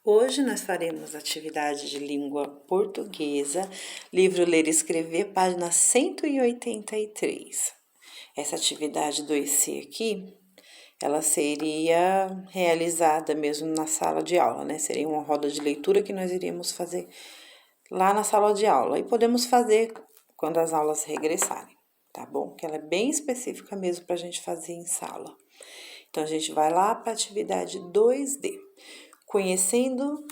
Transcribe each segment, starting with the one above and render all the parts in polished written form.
Hoje nós faremos atividade de língua portuguesa, livro Ler e Escrever, página 183. Essa atividade 2C aqui, ela seria realizada mesmo na sala de aula, né? Seria uma roda de leitura que nós iríamos fazer lá na sala de aula. E podemos fazer quando as aulas regressarem, tá bom? Que ela é bem específica mesmo para a gente fazer em sala. Então, a gente vai lá para a atividade 2D. Conhecendo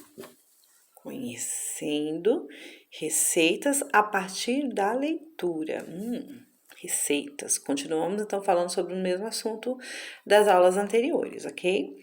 receitas a partir da leitura. Receitas. Continuamos então falando sobre o mesmo assunto das aulas anteriores, ok?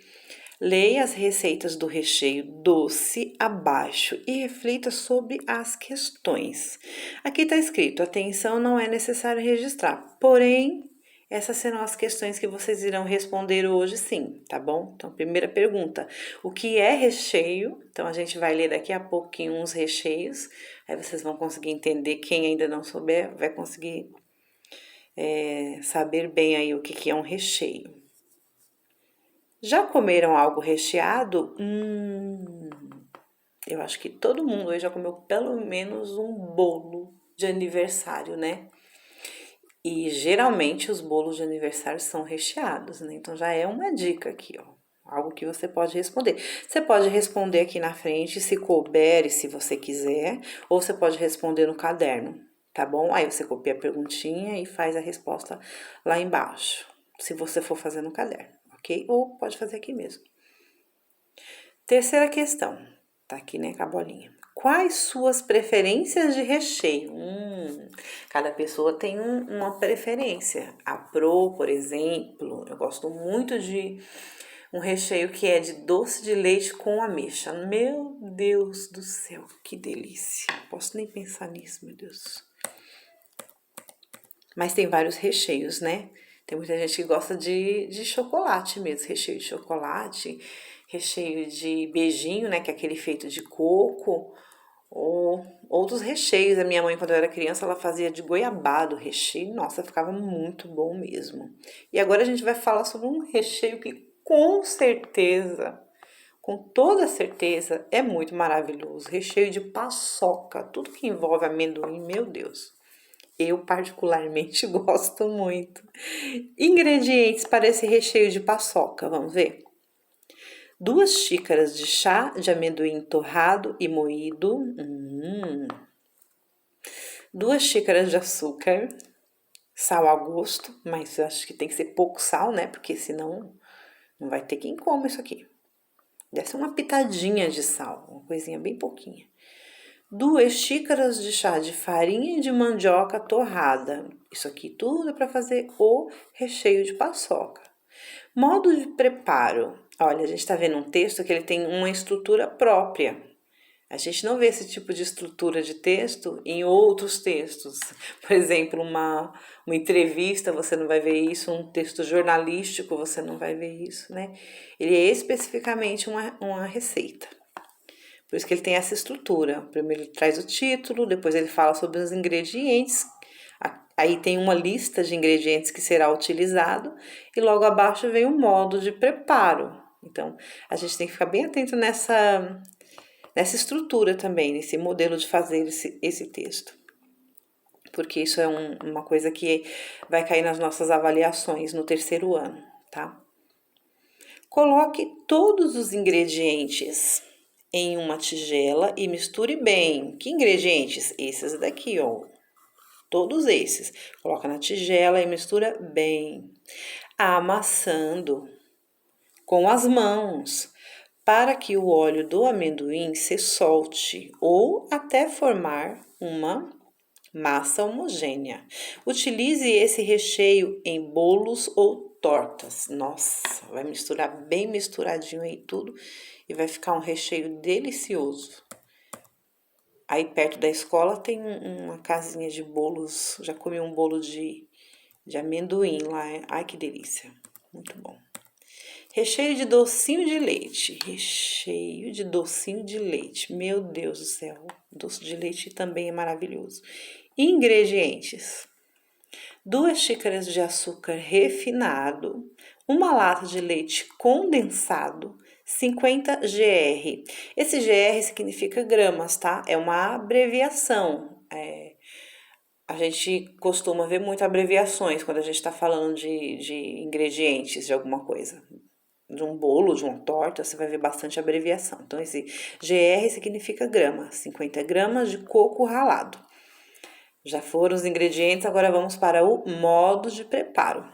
Leia as receitas do recheio doce abaixo e reflita sobre as questões. Aqui está escrito: atenção, não é necessário registrar, porém, essas serão as questões que vocês irão responder hoje, sim, tá bom? Então, primeira pergunta: o que é recheio? Então, a gente vai ler daqui a pouquinho uns recheios, aí vocês vão conseguir entender. Quem ainda não souber, vai conseguir saber bem aí o que é um recheio. Já comeram algo recheado? Eu acho que todo mundo hoje já comeu pelo menos um bolo de aniversário, né? E geralmente os bolos de aniversário são recheados, né? Então já é uma dica aqui, ó. Algo que você pode responder. Você pode responder aqui na frente, se couber e se você quiser, ou você pode responder no caderno, tá bom? Aí você copia a perguntinha e faz a resposta lá embaixo, se você for fazer no caderno, ok? Ou pode fazer aqui mesmo. Terceira questão, tá aqui, né, com a bolinha. Quais suas preferências de recheio? Cada pessoa tem uma preferência. A Pro, por exemplo, eu gosto muito de um recheio que é de doce de leite com ameixa. Meu Deus do céu, que delícia. Não posso nem pensar nisso, meu Deus. Mas tem vários recheios, né? Tem muita gente que gosta de chocolate mesmo, recheio de chocolate, recheio de beijinho, né? Que é aquele feito de coco, ou outros recheios. A minha mãe, quando eu era criança, ela fazia de goiabada o recheio. Nossa, ficava muito bom mesmo. E agora a gente vai falar sobre um recheio que com certeza, com toda certeza, é muito maravilhoso. Recheio de paçoca, tudo que envolve amendoim, meu Deus. Eu particularmente gosto muito. Ingredientes para esse recheio de paçoca, vamos ver? 2 xícaras de chá de amendoim torrado e moído. 2 xícaras de açúcar. Sal a gosto, mas eu acho que tem que ser pouco sal, né? Porque senão não vai ter quem coma isso aqui. Deve ser uma pitadinha de sal, uma coisinha bem pouquinha. 2 xícaras de chá de farinha de mandioca torrada. Isso aqui tudo é para fazer o recheio de paçoca. Modo de preparo. Olha, a gente está vendo um texto que ele tem uma estrutura própria. A gente não vê esse tipo de estrutura de texto em outros textos. Por exemplo, uma entrevista, você não vai ver isso, um texto jornalístico, você não vai ver isso, né? Ele é especificamente uma receita. Por isso que ele tem essa estrutura. Primeiro ele traz o título, depois ele fala sobre os ingredientes. Aí tem uma lista de ingredientes que será utilizado e logo abaixo vem o modo de preparo. Então, a gente tem que ficar bem atento nessa estrutura também, nesse modelo de fazer esse texto. Porque isso é uma coisa que vai cair nas nossas avaliações no 3º ano, tá? Coloque todos os ingredientes em uma tigela e misture bem. Que ingredientes? Esses daqui, ó. Todos esses. Coloca na tigela e mistura bem. Amassando com as mãos, para que o óleo do amendoim se solte ou até formar uma massa homogênea. Utilize esse recheio em bolos ou tortas. Nossa, vai misturar bem misturadinho aí tudo e vai ficar um recheio delicioso. Aí perto da escola tem uma casinha de bolos, já comi um bolo de amendoim lá. Ai, que delícia, muito bom. Recheio de docinho de leite. Recheio de docinho de leite. Meu Deus do céu. Doce de leite também é maravilhoso. Ingredientes: 2 xícaras de açúcar refinado, uma lata de leite condensado, 50 GR. Esse GR significa gramas, tá? É uma abreviação. A gente costuma ver muito abreviações quando a gente está falando de ingredientes de alguma coisa. De um bolo, de uma torta, você vai ver bastante abreviação. Então, esse GR significa grama, 50 gramas de coco ralado. Já foram os ingredientes, agora vamos para o modo de preparo.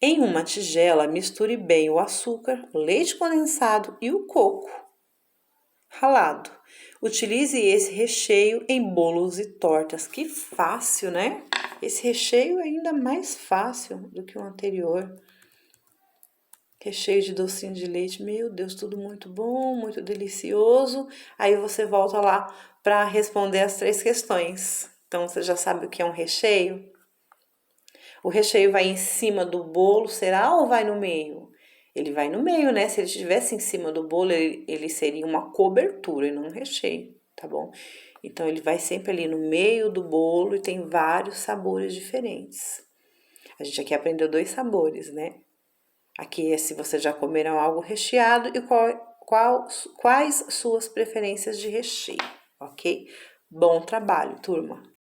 Em uma tigela, misture bem o açúcar, o leite condensado e o coco ralado. Utilize esse recheio em bolos e tortas. Que fácil, né? Esse recheio é ainda mais fácil do que o anterior. Recheio de docinho de leite, meu Deus, tudo muito bom, muito delicioso. Aí você volta lá para responder as 3 questões. Então, você já sabe o que é um recheio? O recheio vai em cima do bolo, será, ou vai no meio? Ele vai no meio, né? Se ele estivesse em cima do bolo, ele seria uma cobertura e não um recheio, tá bom? Então, ele vai sempre ali no meio do bolo e tem vários sabores diferentes. A gente aqui aprendeu 2 sabores, né? Aqui é se você já comeram algo recheado e quais suas preferências de recheio, ok? Bom trabalho, turma!